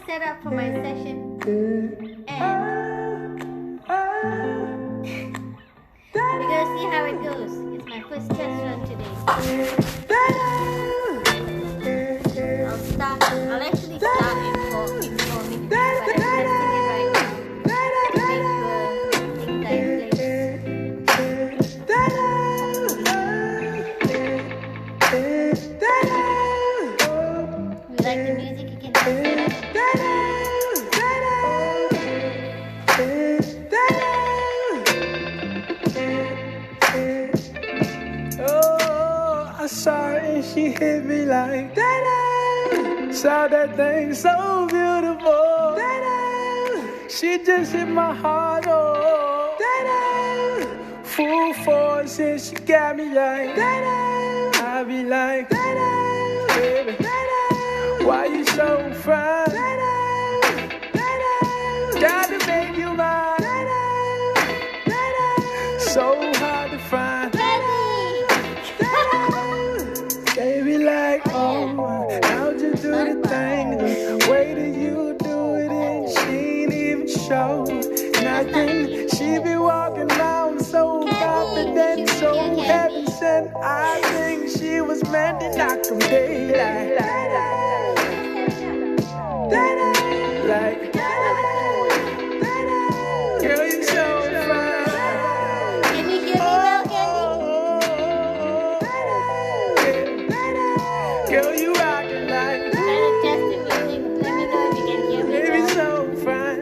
set up for my session, and we're gonna see how it goes. It's my first test run today. I'll actually start in 4 minutes, but I'm testing it right now to make sure things are in place. You like the music? You can just set up. I saw her and she hit me like that. Saw that thing so beautiful. She just hit my heart. Oh, full force and she got me like I be like, baby, why you so fine? Gotta make you mine. So hard to find. Baby, like, oh, how'd you do the thing? The way that you do it, and she ain't even show nothing. She be walking around so confident, so heaven sent. I think she was meant to knock them daylight. Like, girl, you so fine. Can you hear me well, Candy? Girl, you rockin' like, I'm trying to test the music. Let me know if you can hear me baby, well. so fine.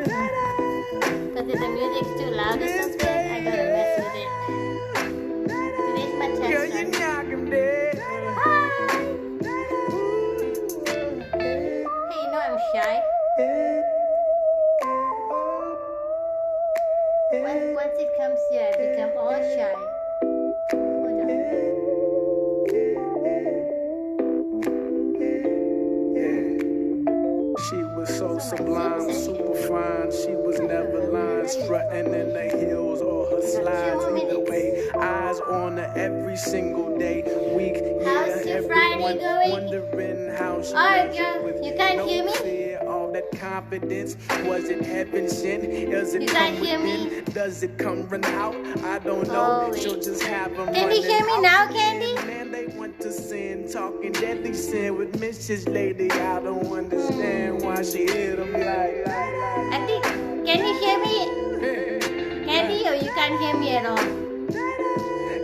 Because if the music's too loud or something, I gotta mess with it. Today's my Girl, test you run. knockin' dead. Hey, you know I'm shy. Once it comes here, I become all shy. Hold on. She was so sublime, super fine. She was never lying, strutting in the heels or her slides. Either way, eyes on her every single day, week, How's year. your Friday going? Wondering how she Alright, does girl, it with you can't no hear me? fear, all that confidence. Was it heaven sent? Does it You come can't hear within? me? Does it come run out? I don't know. Oh, wait. She'll just have them Can you hear me now, Candy? Man, they want to sin, talking deadly sin with Mrs. Lady. I don't understand why she hit them like. I think, can you hear me, Candy, or you can't hear me at all?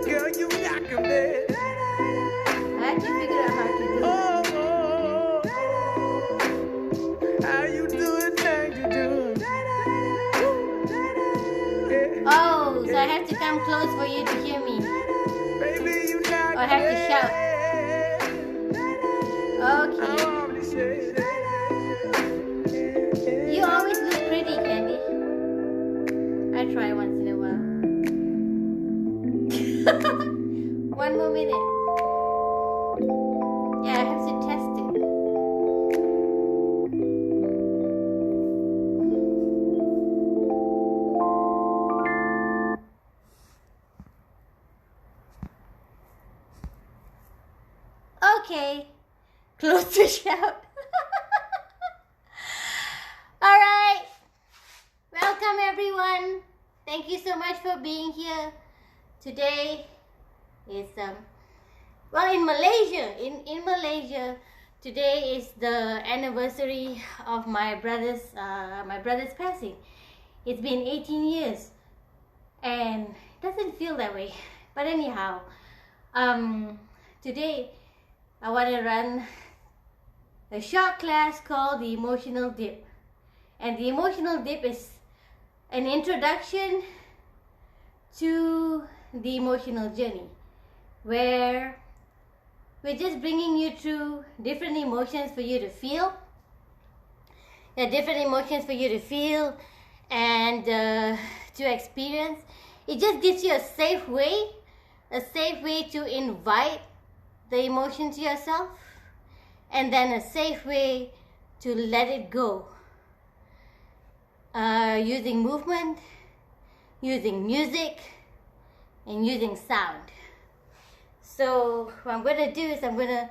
Girl, you knockin' dead. I have to figure out how to do it. Oh, how you do it, thing you do. Oh, so I have to come close for you to hear me. Baby, you knockin' Or I have to shout. Okay. You always look pretty, Candy. I try once in a while. 1 more minute. Yeah, I have to test it. Okay. Close to shout. Alright. Welcome everyone. Thank you so much for being here. Today is well, in Malaysia, in Malaysia, today is the anniversary of my brother's passing. It's been 18 years, and it doesn't feel that way. But anyhow, today I want to run a short class called the Emotional Dip, and the Emotional Dip is an introduction to the emotional journey, where we're just bringing you through different emotions for you to feel. There are different emotions for you to feel and to experience. It just gives you a safe way to invite the emotion to yourself, and then a safe way to let it go. Using movement, using music, and using sound. So what I'm going to do is I'm going to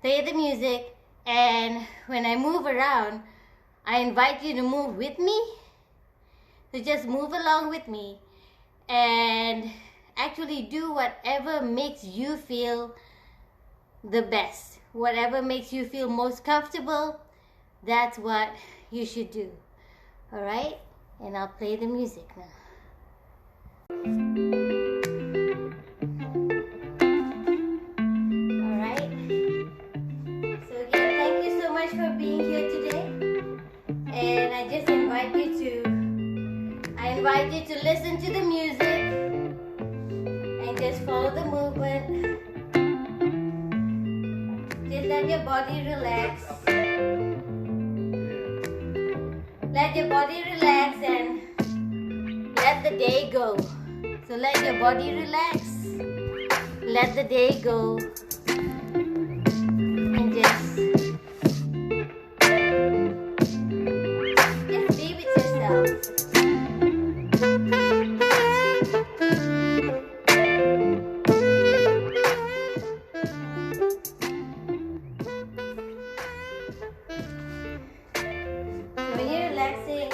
play the music, and when I move around, I invite you to move with me. So just move along with me and actually do whatever makes you feel the best. Whatever makes you feel most comfortable, that's what you should do. All right? And I'll play the music now. All right. So again, thank you so much for being here today. And I just invite you to listen to the music and just follow the movement. Just let your body relax. Let your body relax and let the day go. So let your body relax. Let the day go. And just be with yourself. When you're relaxing,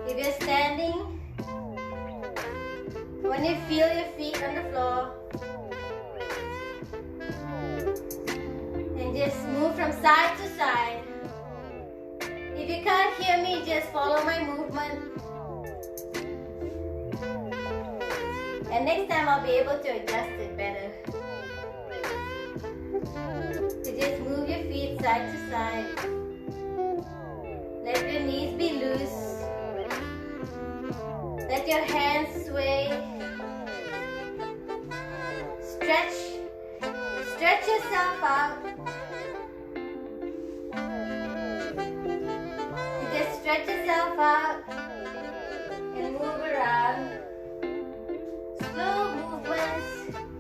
if you're standing, when you feel your feet on the floor, and just move from side to side. If you can't hear me, just follow my movement. And next time I'll be able to adjust it better. So just move your feet side to side. Let your knees be loose. Let your hands sway. Stretch yourself out. You just stretch yourself out and move around. Slow movements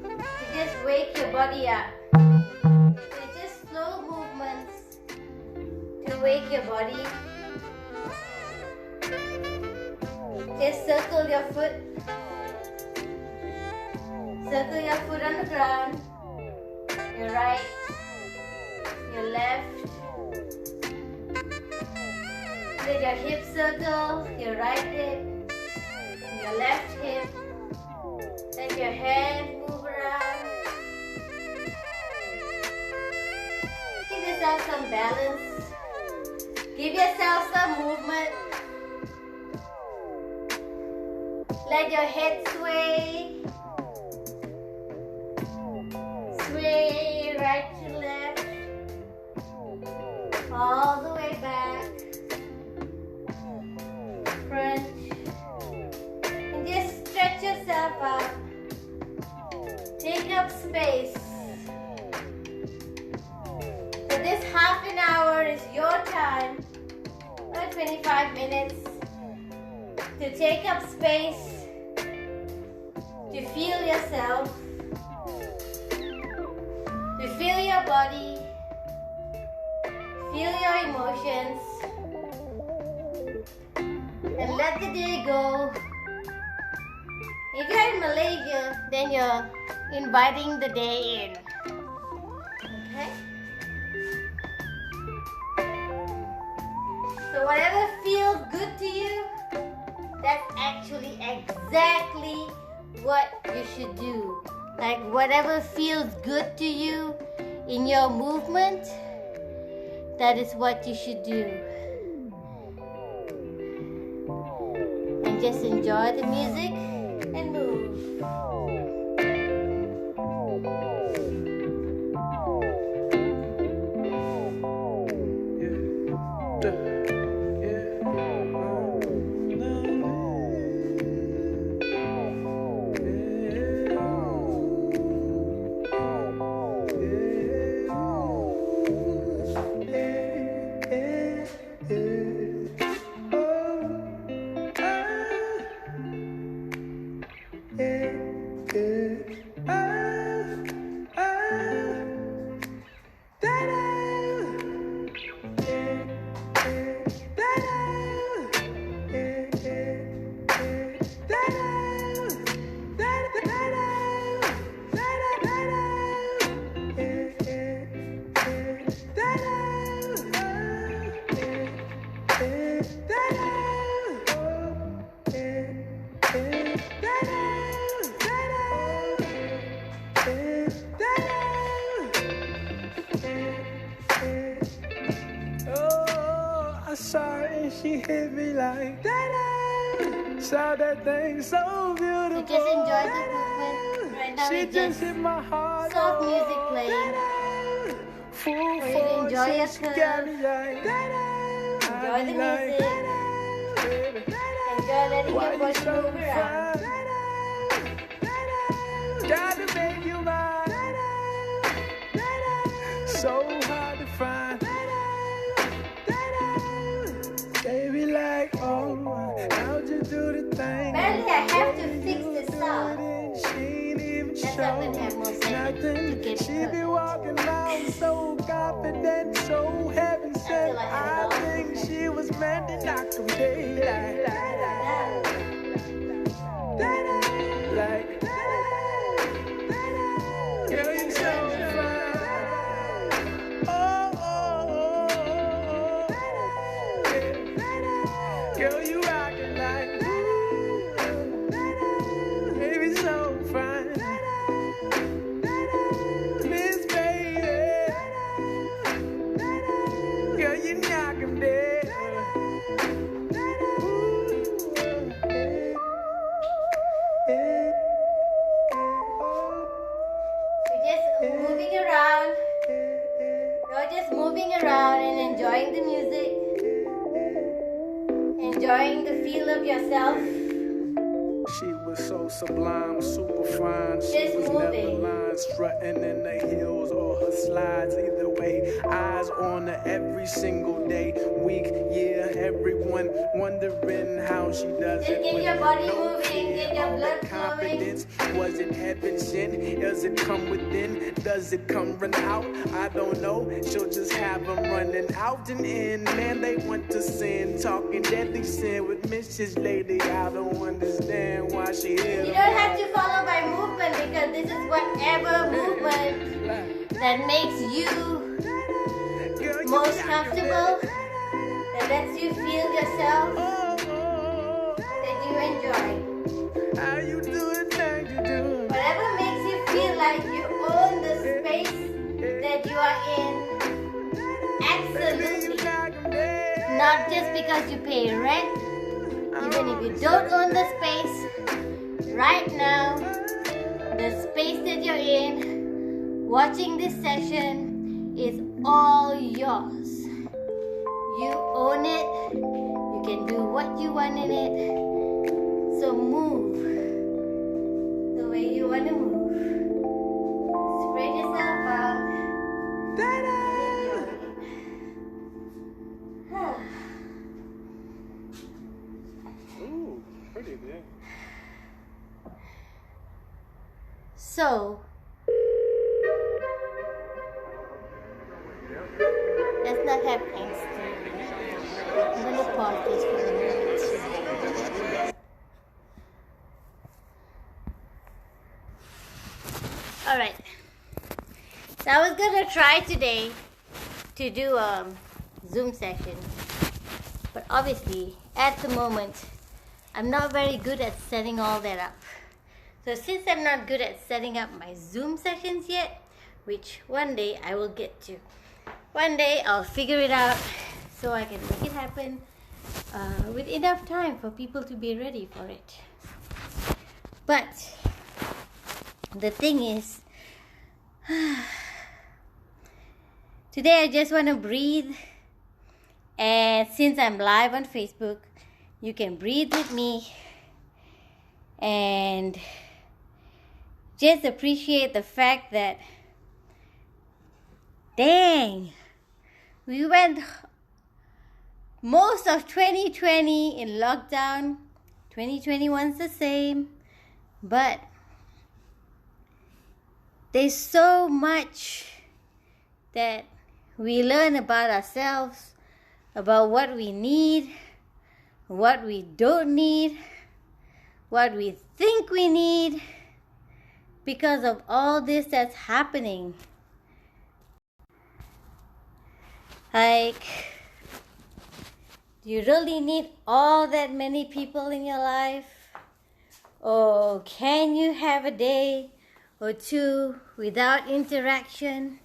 to just wake your body up. So just slow movements to wake your body. Just circle your foot. Circle your foot on the ground. Your right, your left. Let your hip circle, your right hip, your left hip. Let your hands move around. Give yourself some balance. Give yourself some movement. Let your head sway. Sway right to left. All the way back. Front. And just stretch yourself out. Take up space. So this half an hour is your time, or 25 minutes, to take up space, to feel yourself, to feel your body, feel your emotions, and let the day go. If you're in Malaysia, then you're inviting the day in. Okay? So whatever feels good to you, that's actually exactly what you should do. Like whatever feels good to you in your movement, that is what you should do. And just enjoy the music and move. me like that. Saw that thing so beautiful. So just enjoy the movement. Right now She it's just just hit my heart. soft music playing. Full For you to enjoy your force, she got me curve. like Enjoy the music. Enjoy letting your body move around. Gotta make you mine. So hard to find. Baby, like, oh, how'd you do the thing? Apparently I have to fix the sound. She ain't even That's not gonna have more sense to get She be perfect. walking around so confident, so heaven sent. Until I have I it all think perfect. she was meant to knock them daylight. Like, girl, you so fine. Oh, oh, oh, oh. Yeah. Girl, you rockin' like, baby, so fine. Miss Baby, girl, you knock 'em dead. We're just moving around. You're just moving around and enjoying the music. Enjoying the feel of yourself. She was so sublime, super fine. She Just was moving. never lying, strutting in the heels or her slides. Either way, eyes on her every single day, week, year. Everyone wondering how she does Just it. get with your body no moving, fear, get your all blood that flowing. confidence. Was it heaven sent? Does it come within? Does it come run out? I don't know. She'll just have them running out and in. Man, they want to sin, talking deadly sin with Mrs. Lady. I don't understand why she here. You don't have to follow my movement because this is whatever movement that makes you Girl, you most got comfortable, me. that lets you feel yourself, Oh, oh, that you enjoy. oh. How you do it, thing you do. Whatever makes you feel like you own the space that you are in. Absolutely. Not just because you pay rent, even if you don't own the space. Right now, the space that you're in, watching this session, is all yours. You own it. You can do what you want in it. So move the way you want to move. Spread yourself out. Enjoy it. Ooh, pretty good. So, let's not have angst. I'm going to pause this for a minute. Alright. So I was going to try today to do a Zoom session. But obviously, at the moment, I'm not very good at setting all that up. So since I'm not good at setting up my Zoom sessions yet, which one day I will get to. One day I'll figure it out so I can make it happen with enough time for people to be ready for it. But the thing is, today I just want to breathe. And since I'm live on Facebook, you can breathe with me and just appreciate the fact that, dang, we went most of 2020 in lockdown. 2021's the same, but there's so much that we learn about ourselves, about what we need, what we don't need, what we think we need, because of all this that's happening. Like, do you really need all that many people in your life? Or can you have a day or two without interaction?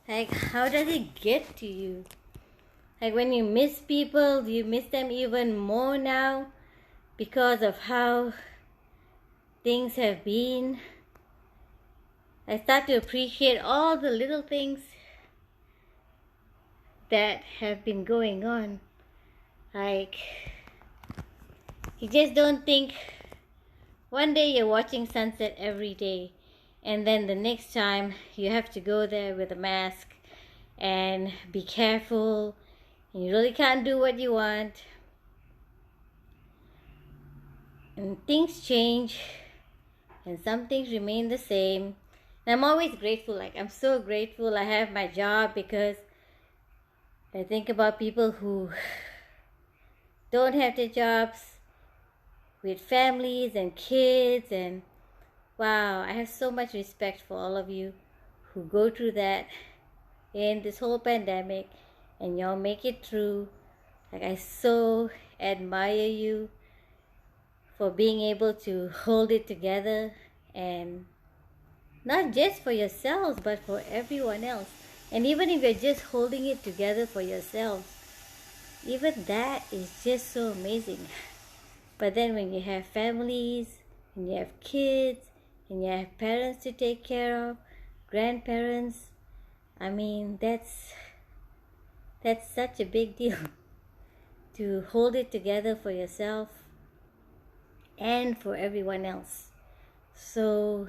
Like, how does it get to you? Like when you miss people, you miss them even more now because of how things have been. I start to appreciate all the little things that have been going on. Like, you just don't think one day you're watching sunset every day, and then the next time you have to go there with a mask and be careful, and you really can't do what you want. And things change, and some things remain the same. And I'm always grateful. Like, I'm so grateful I have my job, because I think about people who don't have their jobs, with families and kids, and wow, I have so much respect for all of you who go through that in this whole pandemic, and y'all make it through. Like, I so admire you for being able to hold it together, and not just for yourselves, but for everyone else. And even if you're just holding it together for yourselves, even that is just so amazing. But then when you have families, and you have kids, and you have parents to take care of, grandparents, I mean, that's such a big deal to hold it together for yourself and for everyone else. So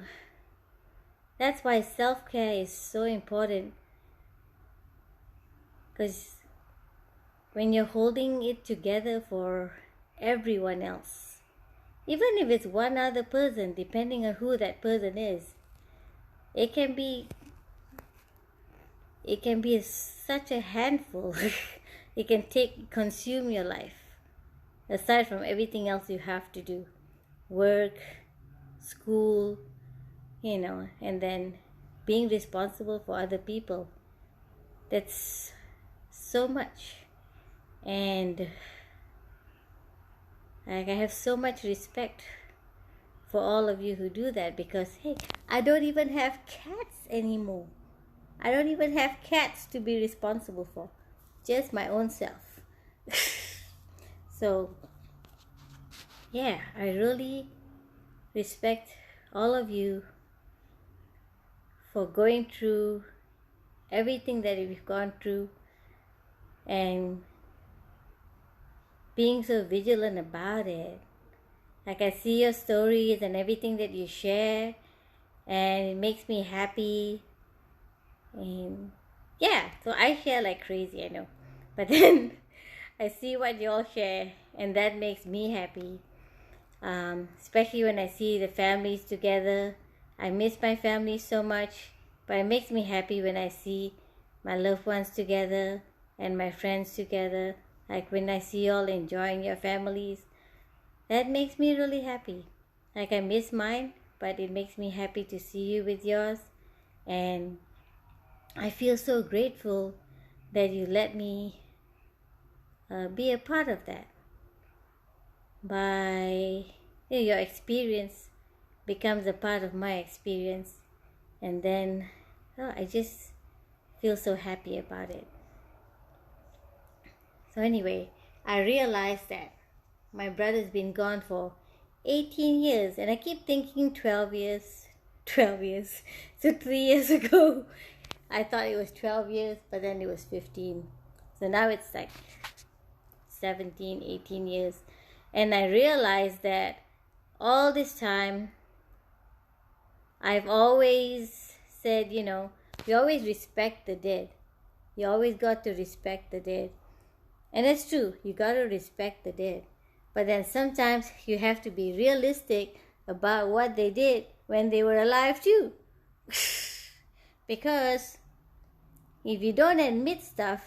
that's why self-care is so important, because when you're holding it together for everyone else, even if it's one other person, depending on who that person is, it can be such a handful. It can consume your life, aside from everything else you have to do, work, school, and then being responsible for other people. That's so much. And like, I have so much respect for all of you who do that, because hey, I don't even have cats anymore. I don't even have cats to be responsible for, just my own self. So yeah, I really respect all of you for going through everything that we've gone through, and being so vigilant about it. Like, I see your stories and everything that you share, and it makes me happy. And yeah, so I share like crazy, I know, but then I see what you all share, and that makes me happy. Especially when I see the families together. I miss my family so much, but it makes me happy when I see my loved ones together and my friends together. Like, when I see you all enjoying your families, that makes me really happy. Like, I miss mine, but it makes me happy to see you with yours. And I feel so grateful that you let me be a part of that. By your experience becomes a part of my experience, and then I just feel so happy about it. So anyway, I realized that my brother's been gone for 18 years, and I keep thinking 12 years. So 3 years ago I thought it was 12 years, but then it was 15. So now it's like 17, 18 years. And I realized that all this time I've always said, we always respect the dead. You always got to respect the dead. And it's true, you got to respect the dead. But then sometimes you have to be realistic about what they did when they were alive too. Because if you don't admit stuff,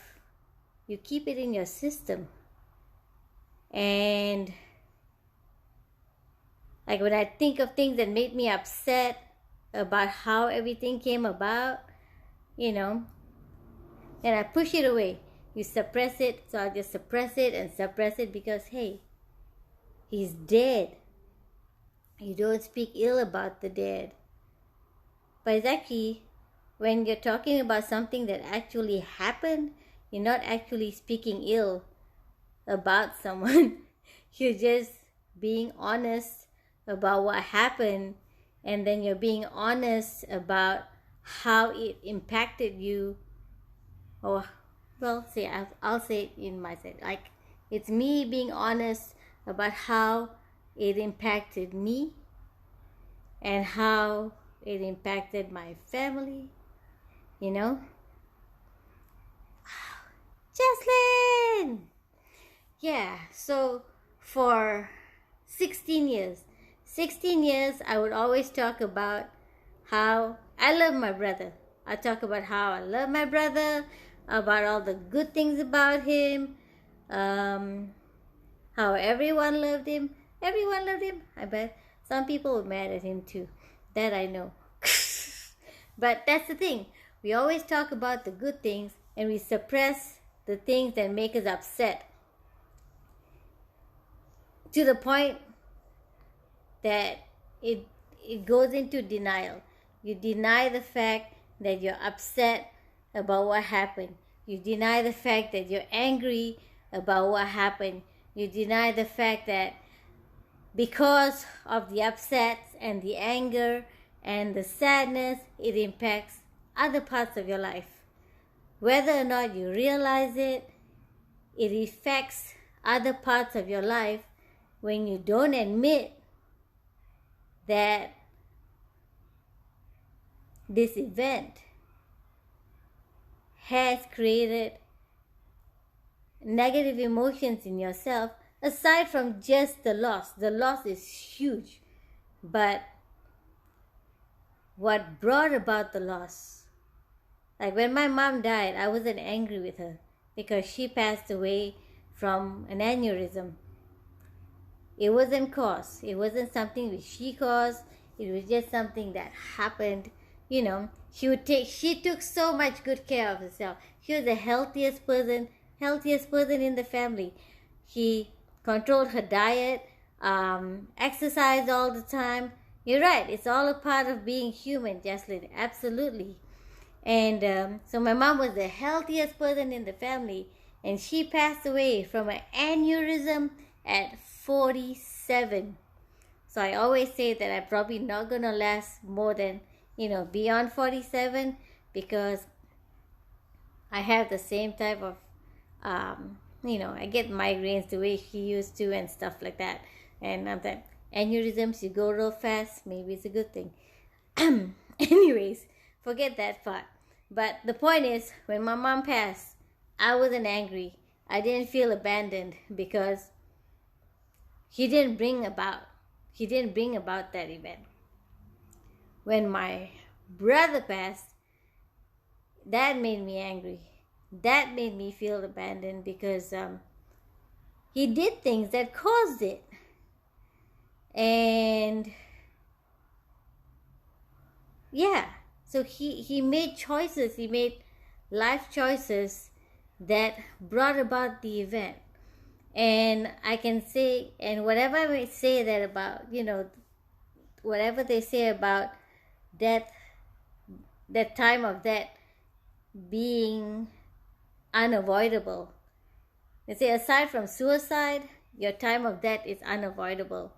you keep it in your system. And like, when I think of things that made me upset about how everything came about, then I push it away. You suppress it, so I'll just suppress it because, hey, he's dead. You don't speak ill about the dead. But it's actually, when you're talking about something that actually happened, you're not actually speaking ill about someone. You're just being honest about what happened, and then you're being honest about how it impacted you. Or, well, say I'll say it in myself. Like, it's me being honest about how it impacted me and how it impacted my family, you know. Jaslyn! Yeah, so for 16 years, I would always talk about how I love my brother. I talk about how I love my brother, about all the good things about him, how everyone loved him. Everyone loved him. I bet some people were mad at him too. That I know. But that's the thing. We always talk about the good things and we suppress the things that make us upset, to the point that it goes into denial. You deny the fact that you're upset about what happened. You deny the fact that you're angry about what happened. You deny the fact that because of the upsets and the anger and the sadness, it impacts other parts of your life. Whether or not you realize it, it affects other parts of your life when you don't admit that this event has created negative emotions in yourself. Aside from just the loss is huge. But what brought about the loss? Like when my mom died, I wasn't angry with her because she passed away from an aneurysm. It wasn't caused. It wasn't something which she caused. It was just something that happened. You know, she took so much good care of herself. She was the healthiest person in the family. She controlled her diet, exercised all the time. You're right. It's all a part of being human, Jaslyn. Absolutely. And so my mom was the healthiest person in the family, and she passed away from an aneurysm at 47. So I always say that I'm probably not going to last more than, beyond 47, because I have the same type of, I get migraines the way she used to and stuff like that. And I'm like, aneurysms, you go real fast, maybe it's a good thing. Anyways, forget that part. But the point is, when my mom passed, I wasn't angry. I didn't feel abandoned because he didn't bring about that event. When my brother passed, that made me angry. That made me feel abandoned because he did things that caused it. And yeah, so he made choices. He made life choices that brought about the event. And I can say, and whatever I may say that about, whatever they say about death, that time of death being unavoidable. They say aside from suicide, your time of death is unavoidable.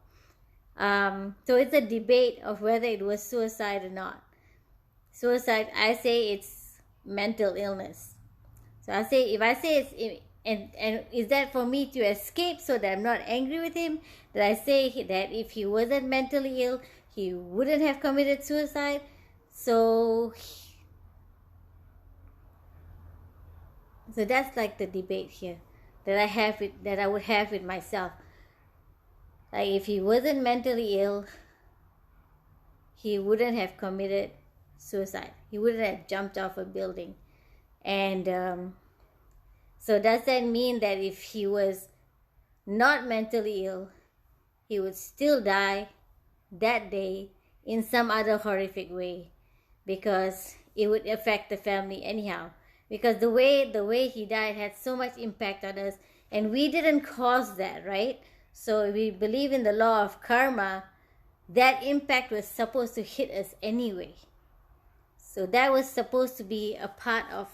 So it's a debate of whether it was suicide or not. Suicide, I say it's mental illness. So if I say it's, and is that for me to escape so that I'm not angry with him? That I say that if he wasn't mentally ill, he wouldn't have committed suicide? So that's like the debate here that I would have with myself. Like, if he wasn't mentally ill, he wouldn't have committed suicide. He wouldn't have jumped off a building. And so does that mean that if he was not mentally ill, he would still die that day in some other horrific way? Because it would affect the family anyhow. Because the way he died had so much impact on us, and we didn't cause that, right? So we believe in the law of karma. That impact was supposed to hit us anyway. So that was supposed to be a part of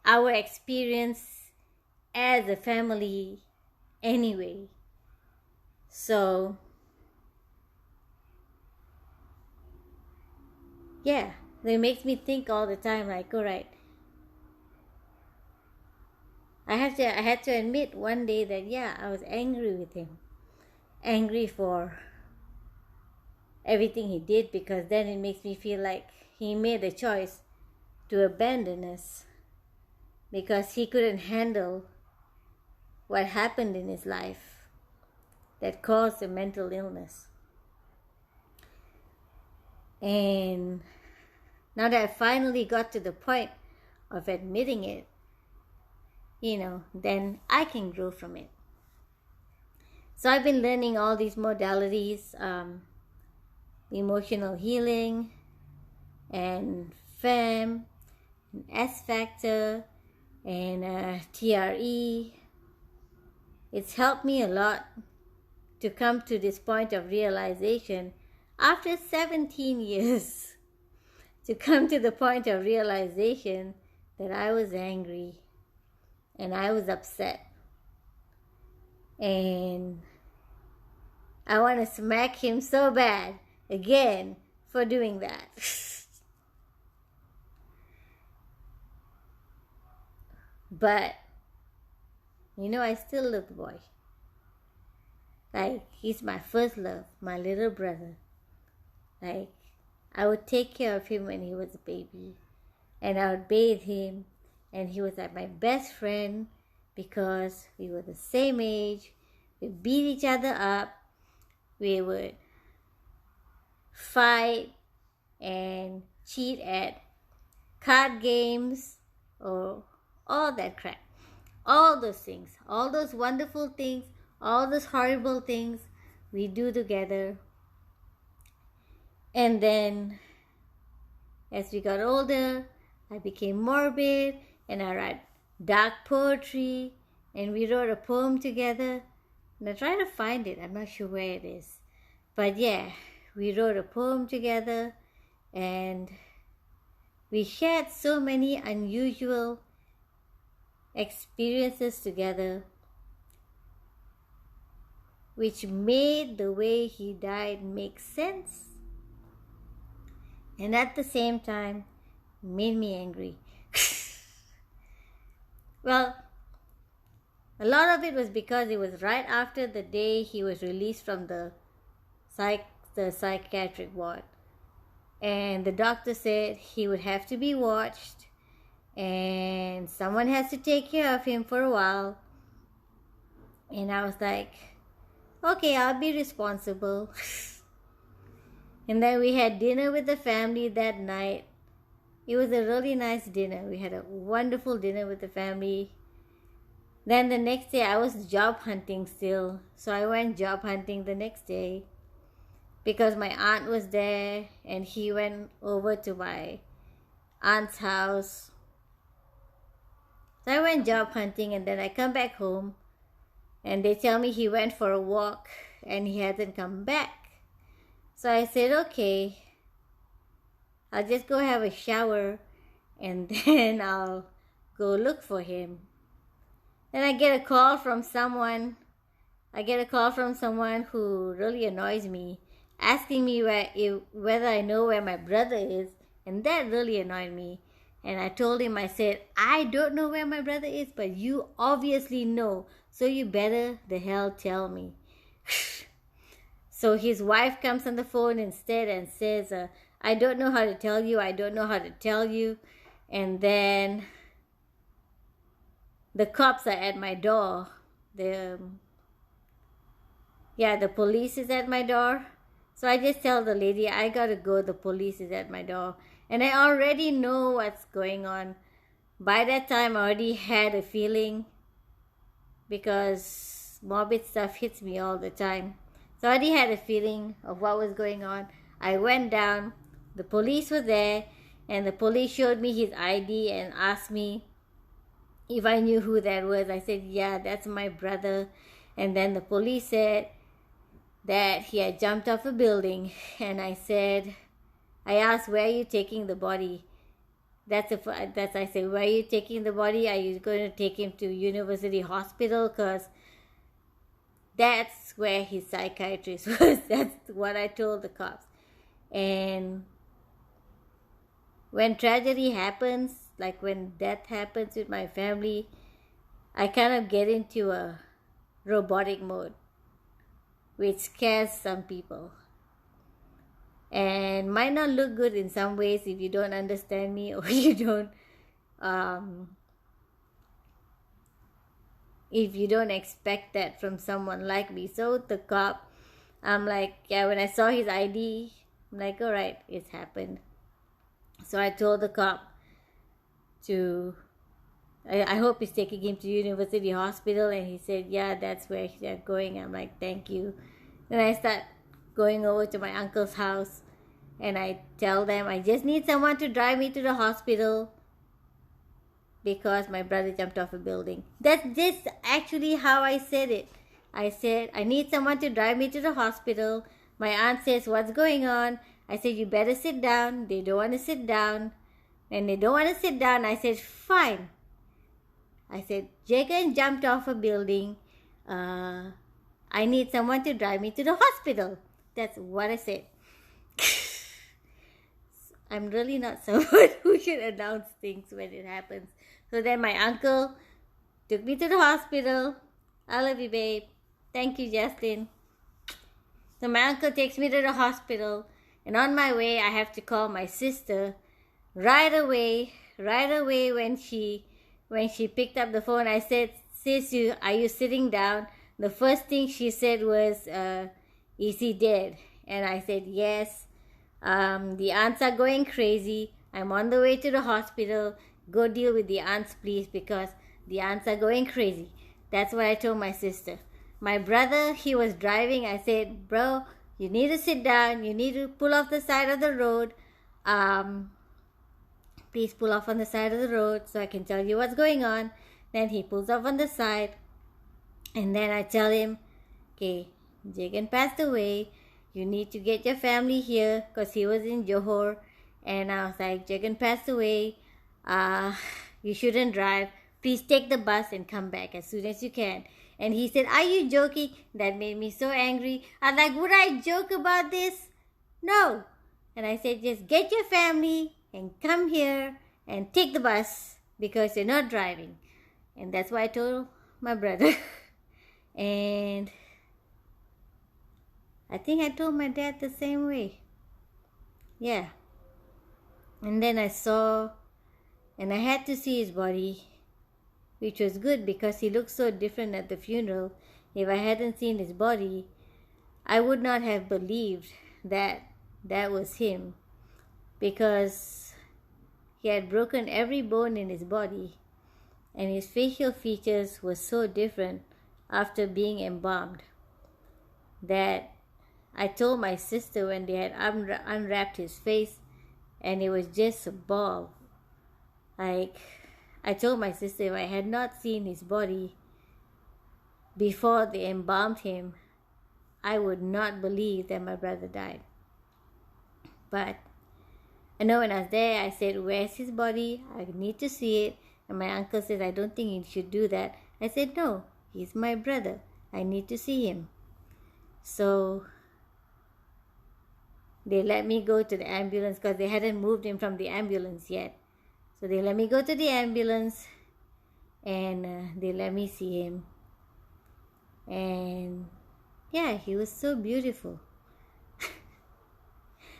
our experience as a family anyway. So yeah, it makes me think all the time, like, all right, I had to admit one day that yeah, I was angry with him, angry for everything he did, because then it makes me feel like he made a choice to abandon us because he couldn't handle what happened in his life that caused a mental illness. And now that I finally got to the point of admitting it, then I can grow from it. So I've been learning all these modalities, emotional healing and FEM, and S Factor, and TRE. It's helped me a lot to come to this point of realization after 17 years, to come to the point of realization that I was angry and I was upset. And I want to smack him so bad again for doing that. But, I still love the boy. Like, he's my first love, my little brother. Like, I would take care of him when he was a baby. And I would bathe him. And he was like my best friend because we were the same age. We beat each other up. We would fight and cheat at card games or all that crap. All those things, all those wonderful things, all those horrible things we do together. And then as we got older, I became morbid and I write dark poetry, and we wrote a poem together. And I try to find it, I'm not sure where it is. But yeah, we wrote a poem together and we shared so many unusual experiences together, which made the way he died make sense, and at the same time made me angry. Well, a lot of it was because it was right after the day he was released from the psychiatric ward, and the doctor said he would have to be watched and someone has to take care of him for a while. And I was like, okay, I'll be responsible. And then we had dinner with the family that night. It was a really nice dinner. We had a wonderful dinner with the family. Then the next day I was job hunting still. So I went job hunting the next day because my aunt was there and he went over to my aunt's house. So I went job hunting and then I come back home and they tell me he went for a walk and he hasn't come back. So I said, okay, I'll just go have a shower and then I'll go look for him. Then I get a call from someone. Who really annoys me, asking me whether I know where my brother is, and that really annoyed me. And I told him, I said, I don't know where my brother is, but you obviously know, so you better the hell tell me. So his wife comes on the phone instead and says, I don't know how to tell you. And then the cops are at my door. The police is at my door. So I just tell the lady, I gotta go, the police is at my door. And I already know what's going on. By that time, I already had a feeling, because morbid stuff hits me all the time. So I already had a feeling of what was going on. I went down, the police were there, and the police showed me his ID and asked me if I knew who that was. I said, yeah, that's my brother. And then the police said that he had jumped off a building. And I asked, where are you taking the body? That's I said, where are you taking the body? Are you going to take him to University Hospital? Because that's where his psychiatrist was. That's what I told the cops. And when tragedy happens, like when death happens with my family, I kind of get into a robotic mode, which scares some people. And might not look good in some ways if you don't understand me, or you don't if you don't expect that from someone like me. So the cop, I'm like, yeah, when I saw his ID, I'm like, all right, it's happened. So I told the cop I hope he's taking him to University Hospital. And he said, yeah, that's where they're going. I'm like, thank you. Then I start going over to my uncle's house, and I tell them I just need someone to drive me to the hospital because my brother jumped off a building. That's just actually how I said it. I said, I need someone to drive me to the hospital. My aunt says, what's going on? I said, you better sit down. They don't want to sit down. And they don't want to sit down. I said, fine. I said, Jeggy jumped off a building. I need someone to drive me to the hospital. That's what I said. I'm really not someone who should announce things when it happens. So then my uncle took me to the hospital. I love you, babe. Thank you, Justin. So my uncle takes me to the hospital. And on my way, I have to call my sister. Right away when she picked up the phone, I said, sis, are you sitting down? The first thing she said was, is he dead? And I said, yes. The aunts are going crazy. I'm on the way to the hospital. Go deal with the aunts, please, because the aunts are going crazy. That's what I told my sister. My brother, he was driving. I said, bro, you need to sit down. You need to pull off the side of the road. Please pull off on the side of the road so I can tell you what's going on. Then he pulls off on the side. And then I tell him, okay, Jagan passed away. You need to get your family here, because he was in Johor. And I was like, Jagan passed away. You shouldn't drive. Please take the bus and come back as soon as you can. And he said, are you joking? That made me so angry. I was like, would I joke about this? No. And I said, just get your family and come here and take the bus because you're not driving. And that's what I told my brother. And I think I told my dad the same way. Yeah. And then I saw, and I had to see his body, which was good because he looked so different at the funeral. If I hadn't seen his body, I would not have believed that that was him, because he had broken every bone in his body, and his facial features were so different after being embalmed that I told my sister when they had unwrapped his face and it was just a ball. Like, I told my sister if I had not seen his body before they embalmed him, I would not believe that my brother died. But I know when I was there, I said, where's his body? I need to see it. And my uncle said, I don't think you should do that. I said, no, he's my brother. I need to see him. So they let me go to the ambulance because they hadn't moved him from the ambulance yet. So they let me go to the ambulance and they let me see him. And yeah, he was so beautiful.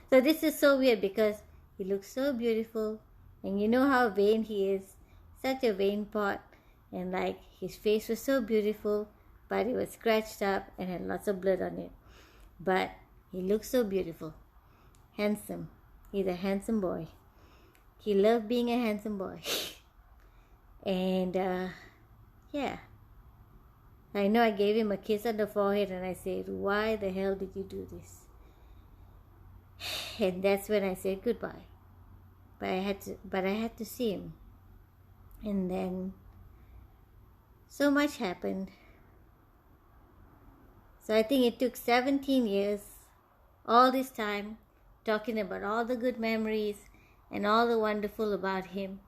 So this is so weird because he looks so beautiful. And you know how vain he is. Such a vain pot. And like his face was so beautiful, but it was scratched up and had lots of blood on it. But he looked so beautiful. Handsome. He's a handsome boy. He loved being a handsome boy. And yeah. I know I gave him a kiss on the forehead and I said, why the hell did you do this? And that's when I said goodbye. But I had to see him. And then so much happened. So I think it took 17 years, all this time, talking about all the good memories and all the wonderful about him.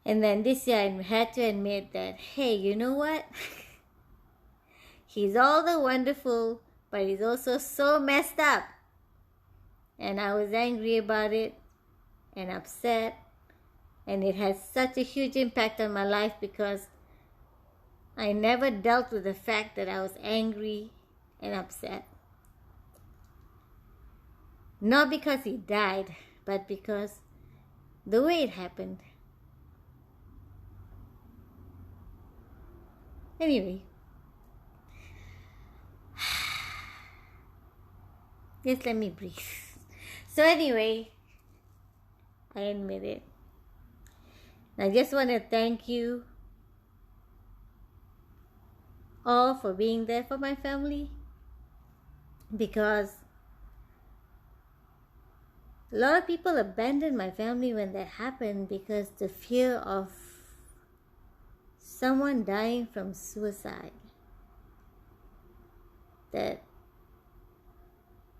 And then this year I had to admit that, hey, you know what? He's all the wonderful, but he's also so messed up. And I was angry about it and upset. And it has such a huge impact on my life because I never dealt with the fact that I was angry and upset. Not because he died, but because the way it happened. Anyway, just let me breathe. So anyway, I admit it. I just want to thank you all for being there for my family, because a lot of people abandoned my family when that happened because the fear of someone dying from suicide. That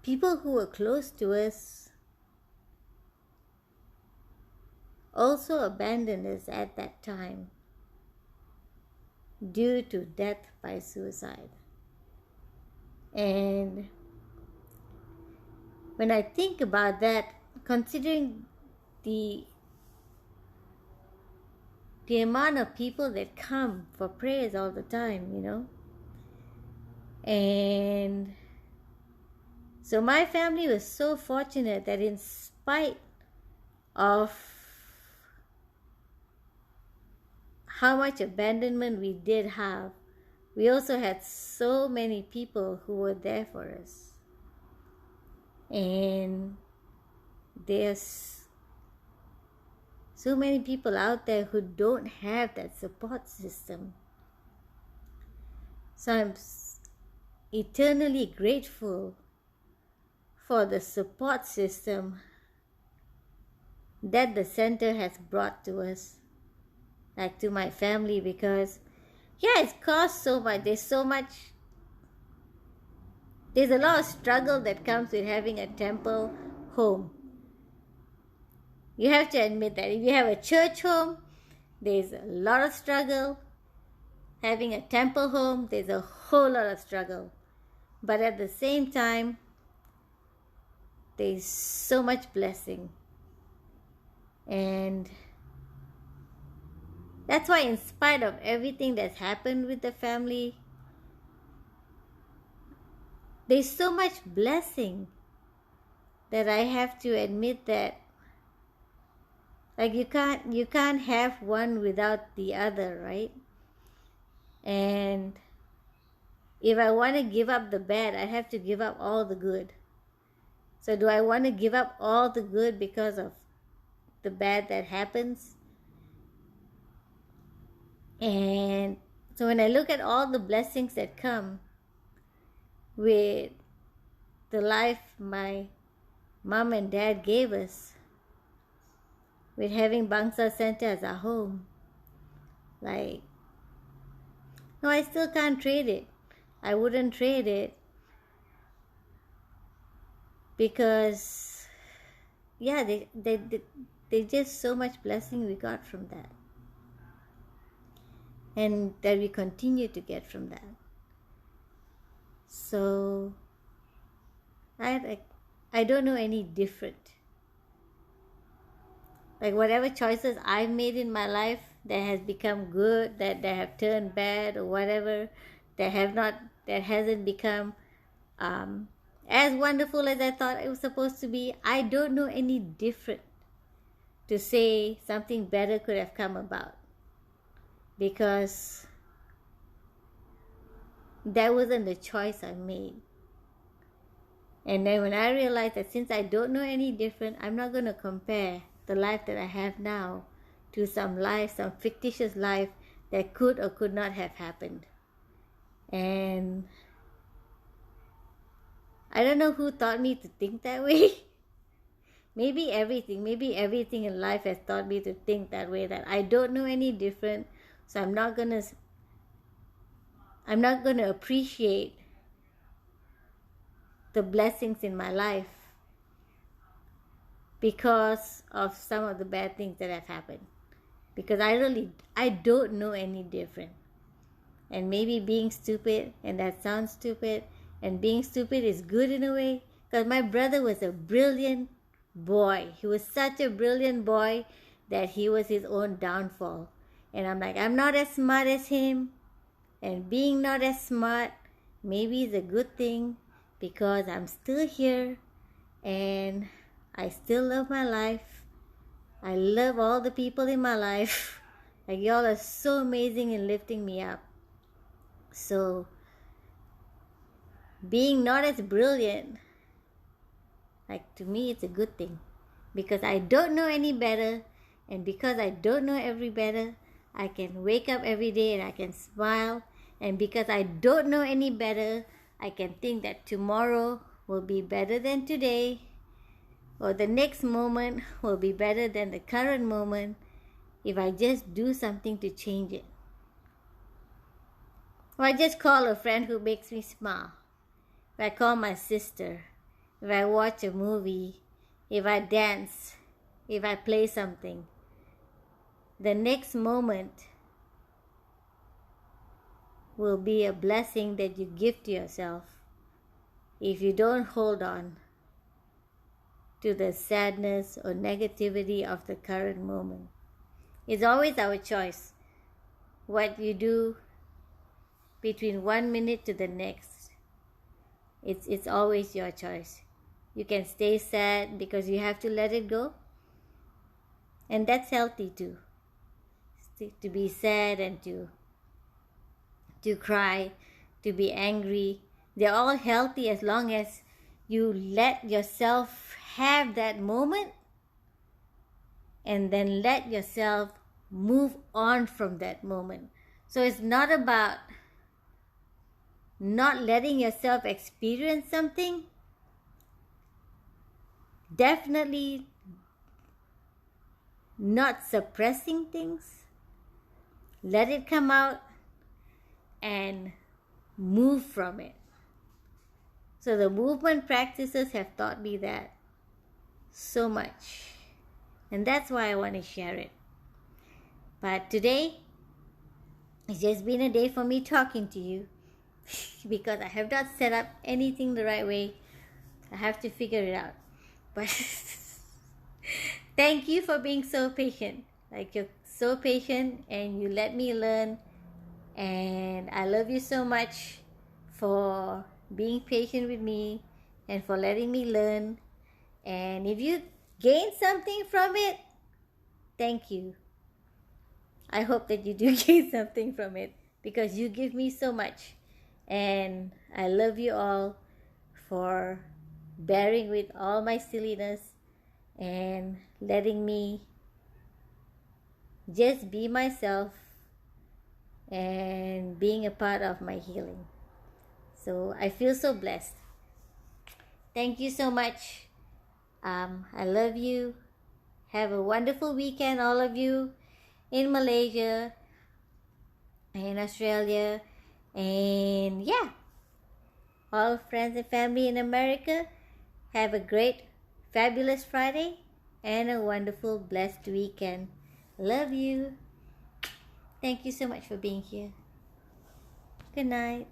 people who were close to us also abandoned us at that time due to death by suicide. And when I think about that, considering the amount of people that come for prayers all the time, and so my family was so fortunate that in spite of how much abandonment we did have, we also had so many people who were there for us. And there's so many people out there who don't have that support system. So I'm eternally grateful for the support system that the center has brought to us, like to my family, because it's cost so much. There's a lot of struggle that comes with having a temple home. You have to admit that if you have a church home, there's a lot of struggle. Having a temple home, there's a whole lot of struggle. But at the same time, there's so much blessing. And that's why, in spite of everything that's happened with the family, there's so much blessing that I have to admit that, like, you can't have one without the other, right? And if I want to give up the bad, I have to give up all the good. So do I want to give up all the good because of the bad that happens? And so when I look at all the blessings that come with the life my mom and dad gave us, with having Bangsa Center as our home, like, no, I still can't trade it. I wouldn't trade it because, there's just so much blessing we got from that, and that we continue to get from that. So I don't know any different. Like, whatever choices I've made in my life that has become good, that have turned bad, or whatever, that hasn't become as wonderful as I thought it was supposed to be, I don't know any different to say something better could have come about, because that wasn't the choice I made. And then when I realized that since I don't know any different, I'm not going to compare the life that I have now to some fictitious life that could or could not have happened. And I don't know who taught me to think that way. Maybe everything in life has taught me to think that way, that I don't know any different, so I'm not gonna appreciate the blessings in my life, because of some of the bad things that have happened. Because I don't know any different. And maybe being stupid, and that sounds stupid, and being stupid is good in a way, because my brother was a brilliant boy. He was such a brilliant boy that he was his own downfall. And I'm like, I'm not as smart as him, and being not as smart maybe is a good thing, because I'm still here, and I still love my life. I love all the people in my life. Like, y'all are so amazing in lifting me up. So, being not as brilliant, like, to me, it's a good thing. Because I don't know any better, and because I don't know every better, I can wake up every day and I can smile. And because I don't know any better, I can think that tomorrow will be better than today, or the next moment will be better than the current moment if I just do something to change it. Or I just call a friend who makes me smile. If I call my sister, if I watch a movie, if I dance, if I play something, the next moment will be a blessing that you give to yourself if you don't hold on to the sadness or negativity of the current moment. It's always our choice what you do between 1 minute to the next. It's always your choice. You can stay sad because you have to let it go, and that's healthy too. To be sad and to cry, to be angry, they're all healthy as long as you let yourself have that moment and then let yourself move on from that moment. So it's not about not letting yourself experience something. Definitely not suppressing things. Let it come out and move from it. So the movement practices have taught me that so much. And that's why I want to share it. But today, it's just been a day for me talking to you because I have not set up anything the right way. I have to figure it out. But thank you for being so patient. Like, you're so patient and you let me learn. And I love you so much for being patient with me and for letting me learn. And if you gain something from it, thank you. I hope that you do gain something from it because you give me so much. And I love you all for bearing with all my silliness and letting me just be myself and being a part of my healing. So I feel so blessed. Thank you so much. I love you. Have a wonderful weekend, all of you in Malaysia, in Australia, and yeah, all friends and family in America. Have a great, fabulous Friday and a wonderful, blessed weekend. Love you. Thank you so much for being here. Good night.